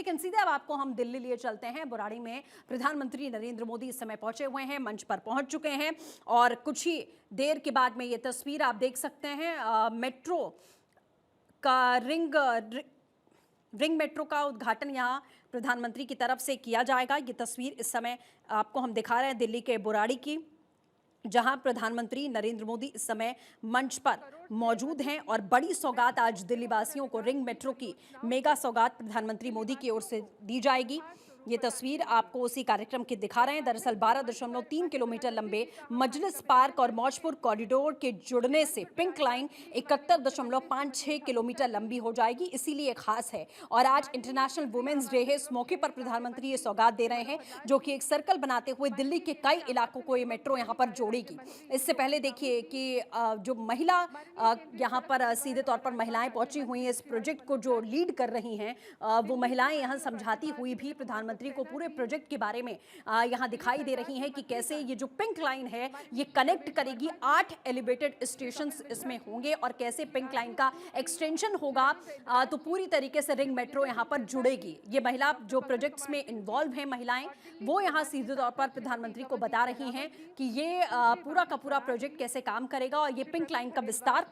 लेकिन सीधे अब आपको हम दिल्ली लिए चलते हैं। बुराड़ी में प्रधानमंत्री नरेंद्र मोदी इस समय पहुंचे हुए हैं, मंच पर पहुंच चुके हैं और कुछ ही देर के बाद में ये तस्वीर आप देख सकते हैं। मेट्रो का रिंग मेट्रो का उद्घाटन यहां प्रधानमंत्री की तरफ से किया जाएगा। ये तस्वीर इस समय आपको हम दिखा रहे हैं दिल्ली के बुराड़ी की, जहां प्रधानमंत्री नरेंद्र मोदी इस समय मंच पर मौजूद हैं और बड़ी सौगात आज दिल्ली वासियों को रिंग मेट्रो की मेगा सौगात प्रधानमंत्री मोदी की ओर से दी जाएगी। ये तस्वीर आपको उसी कार्यक्रम की दिखा रहे हैं। दरअसल 12.3 किलोमीटर लंबे मजलिस पार्क और मौजपुर कॉरिडोर के जुड़ने से पिंक लाइन 71.56 किलोमीटर लंबी हो जाएगी, इसीलिए खास है। और आज इंटरनेशनल वुमेन्स डे है, इस मौके पर प्रधानमंत्री ये सौगात दे रहे हैं, जो कि एक सर्कल बनाते हुए दिल्ली के कई इलाकों को ये मेट्रो यहाँ पर जोड़ेगी। इससे पहले देखिए कि जो महिला यहाँ पर सीधे तौर पर महिलाएं पहुंची हुई हैं, इस प्रोजेक्ट को जो लीड कर रही हैं, वो महिलाएं यहाँ समझाती हुई भी प्रधानमंत्री को पूरे प्रोजेक्ट के बारे में यहाँ दिखाई दे रही हैं कि कैसे ये जो पिंक लाइन है ये कनेक्ट करेगी। 8 एलिवेटेड स्टेशन इसमें होंगे और कैसे पिंक लाइन का एक्सटेंशन होगा, तो पूरी तरीके से रिंग मेट्रो यहाँ पर जुड़ेगी। ये महिला जो प्रोजेक्ट्स में इन्वॉल्व हैं महिलाएं, वो यहाँ सीधे तौर पर प्रधानमंत्री को बता रही हैं कि ये पूरा का पूरा प्रोजेक्ट कैसे काम करेगा और ये पिंक लाइन का विस्तार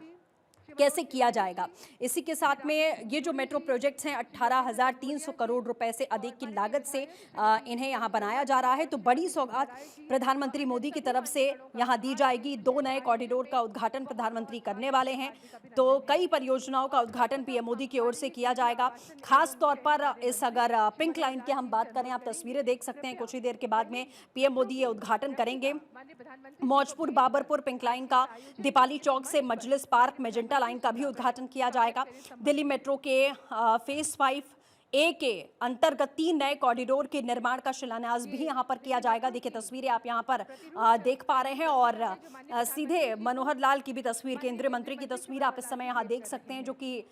कैसे किया जाएगा। इसी के साथ में ये जो मेट्रो प्रोजेक्ट्स हैं 18,300 करोड़ रुपए से अधिक की लागत से इन्हें यहाँ बनाया जा रहा है। तो बड़ी सौगात प्रधानमंत्री मोदी की तरफ से यहाँ दी जाएगी। 2 नए कॉरिडोर का उद्घाटन प्रधानमंत्री करने वाले हैं, तो कई परियोजनाओं का उद्घाटन पीएम मोदी की ओर से किया जाएगा। खास तौर पर इस अगर पिंक लाइन की हम बात करें, आप तस्वीरें देख सकते हैं, कुछ ही देर के बाद में पीएम मोदी ये उद्घाटन करेंगे। मौजपुर बाबरपुर पिंक लाइन का, दीपाली चौक से मजलिस पार्क मेजेंटा लाइन का भी उद्घाटन किया जाएगा। दिल्ली मेट्रो के फेज 5A के अंतर्गत 3 नए कॉरिडोर के निर्माण का शिलान्यास भी यहां पर किया जाएगा। देखिए तस्वीरें आप यहां पर देख पा रहे हैं और सीधे मनोहर लाल की भी तस्वीर, केंद्रीय मंत्री की तस्वीर आप इस समय यहां देख सकते हैं, जो कि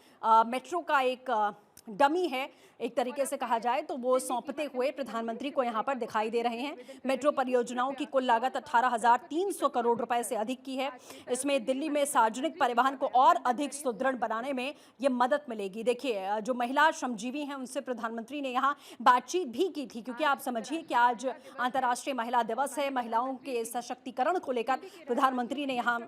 मेट्रो का एक डमी है एक तरीके से कहा जाए तो, वो सौंपते हुए प्रधानमंत्री को यहां पर दिखाई दे रहे हैं। मेट्रो परियोजनाओं की कुल लागत 18,300 करोड़ रुपए से अधिक की है। इसमें दिल्ली में सार्वजनिक परिवहन को और अधिक सुदृढ़ बनाने में ये मदद मिलेगी। देखिए जो महिला श्रमजीवी हैं उनसे प्रधानमंत्री ने यहाँ बातचीत भी की थी, क्योंकि आप समझिए कि आज अंतर्राष्ट्रीय महिला दिवस है। महिलाओं के सशक्तिकरण को लेकर प्रधानमंत्री ने यहाँ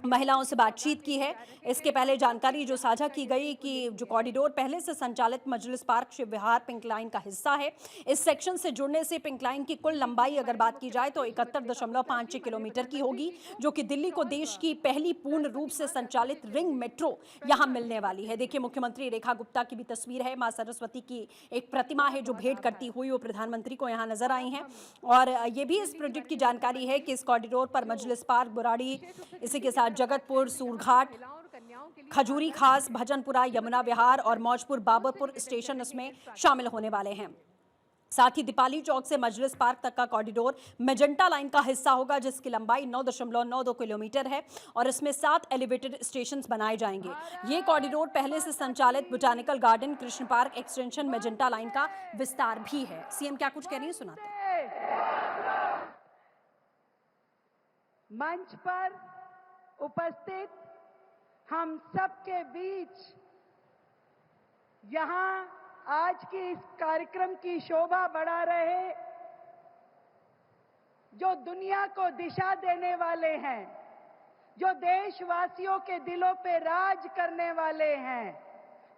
महिलाओं से बातचीत की है। इसके पहले जानकारी जो साझा की गई कि जो कॉरिडोर पहले से संचालित मजलिस पार्क शिव विहार पिंक लाइन का हिस्सा है, इस सेक्शन से जुड़ने से पिंक लाइन की कुल लंबाई अगर बात की जाए तो 71.56 किलोमीटर की होगी, जो कि दिल्ली को देश की पहली पूर्ण रूप से संचालित रिंग मेट्रो यहां मिलने वाली है। देखिए मुख्यमंत्री रेखा गुप्ता की भी तस्वीर है, मां सरस्वती की एक प्रतिमा है जो भेंट करती हुई वो प्रधानमंत्री को यहां नजर आई हैं। और ये भी इस प्रोजेक्ट की जानकारी है कि इस कॉरिडोर पर मजलिस पार्क, बुराड़ी, इसी के साथ जगतपुर, सूरघाट, खजूरी खास, भजनपुरा, यमुना विहार और मौजपुर बाबरपुर स्टेशन इसमें शामिल होने वाले हैं। साथ ही दीपाली चौक से मजलिस पार्क तक का कॉरिडोर मेजेंटा लाइन का हिस्सा होगा, जिसकी लंबाई 9.92 किलोमीटर है और इसमें 7 एलिवेटेड स्टेशन बनाए जाएंगे। ये कॉरिडोर पहले से संचालित botanical garden, Krishna park extension, magenta line का विस्तार भी है। सीएम क्या कुछ कह रही है, सुनाते हैं। मंच पर उपस्थित हम सबके बीच यहां आज की इस कार्यक्रम की शोभा बढ़ा रहे जो दुनिया को दिशा देने वाले हैं, जो देशवासियों के दिलों पे राज करने वाले हैं,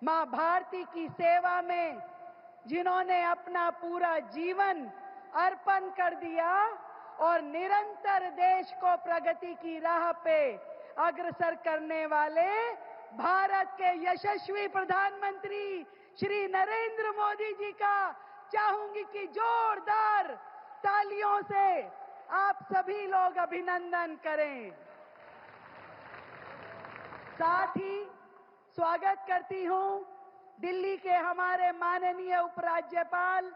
मां भारती की सेवा में जिन्होंने अपना पूरा जीवन अर्पण कर दिया और निरंतर देश को प्रगति की राह पे अग्रसर करने वाले भारत के यशस्वी प्रधानमंत्री श्री नरेंद्र मोदी जी का चाहूंगी कि जोरदार तालियों से आप सभी लोग अभिनंदन करें। साथ ही स्वागत करती हूं दिल्ली के हमारे माननीय उपराज्यपाल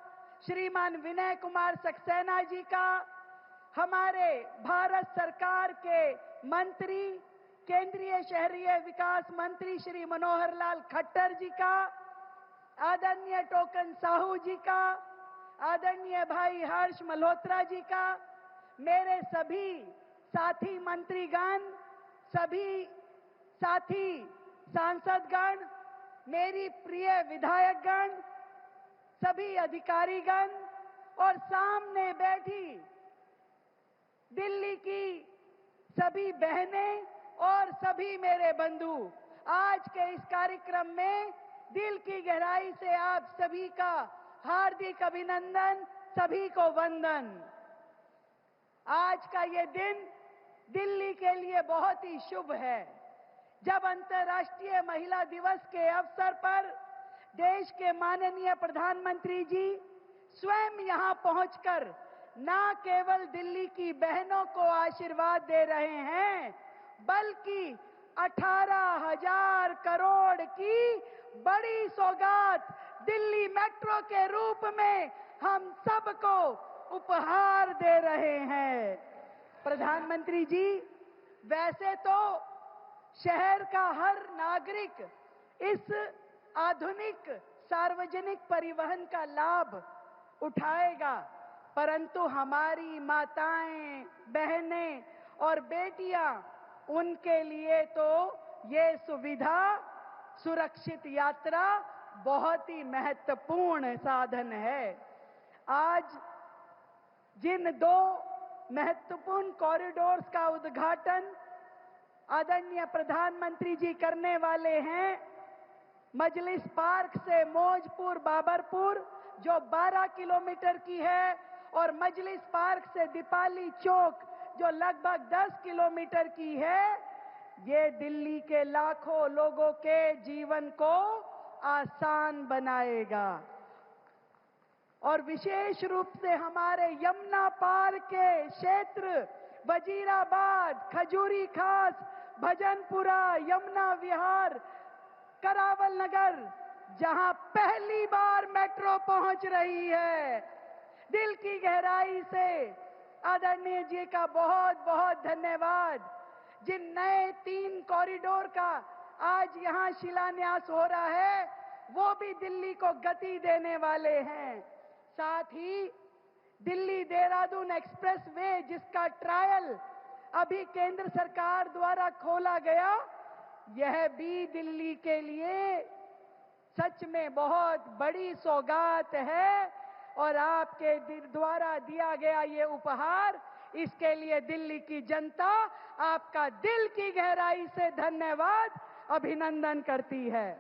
श्रीमान विनय कुमार सक्सेना जी का, हमारे भारत सरकार के मंत्री केंद्रीय शहरी विकास मंत्री श्री मनोहर लाल खट्टर जी का, आदरणीय टोकन साहू जी का, आदरणीय भाई हर्ष मल्होत्रा जी का, मेरे सभी साथी मंत्रीगण, सभी साथी सांसदगण, मेरी प्रिय विधायकगण, सभी अधिकारीगण और सामने बैठी दिल्ली की सभी बहनें और सभी मेरे बंधु, आज के इस कार्यक्रम में दिल की गहराई से आप सभी का हार्दिक अभिनंदन, सभी को वंदन। आज का ये दिन दिल्ली के लिए बहुत ही शुभ है, जब अंतर्राष्ट्रीय महिला दिवस के अवसर पर देश के माननीय प्रधानमंत्री जी स्वयं यहां पहुंचकर न केवल दिल्ली की बहनों को आशीर्वाद दे रहे हैं, बल्कि 18,000 करोड़ की बड़ी सौगात दिल्ली मेट्रो के रूप में हम सबको उपहार दे रहे हैं। प्रधानमंत्री जी, वैसे तो शहर का हर नागरिक इस आधुनिक सार्वजनिक परिवहन का लाभ उठाएगा, परंतु हमारी माताएं, बहनें और बेटियां, उनके लिए तो ये सुविधा, सुरक्षित यात्रा बहुत ही महत्वपूर्ण साधन है। आज जिन दो महत्वपूर्ण कॉरिडोर्स का उद्घाटन आदरणीय प्रधानमंत्री जी करने वाले हैं, मजलिस पार्क से मौजपुर बाबरपुर जो 12 किलोमीटर की है, और मजलिस पार्क से दीपाली चौक जो लगभग 10 किलोमीटर की है, ये दिल्ली के लाखों लोगों के जीवन को आसान बनाएगा। और विशेष रूप से हमारे यमुना पार के क्षेत्र वजीराबाद, खजूरी खास, भजनपुरा, यमुना विहार, करावल नगर, जहां पहली बार मेट्रो पहुंच रही है, दिल की गहराई से आदरणीय जी का बहुत बहुत धन्यवाद। जिन नए 3 कॉरिडोर का आज यहां शिलान्यास हो रहा है, वो भी दिल्ली को गति देने वाले हैं। साथ ही दिल्ली देहरादून एक्सप्रेस वे, जिसका ट्रायल अभी केंद्र सरकार द्वारा खोला गया, यह भी दिल्ली के लिए सच में बहुत बड़ी सौगात है, और आपके द्वारा दिया गया ये उपहार, इसके लिए दिल्ली की जनता आपका दिल की गहराई से धन्यवाद, अभिनंदन करती है।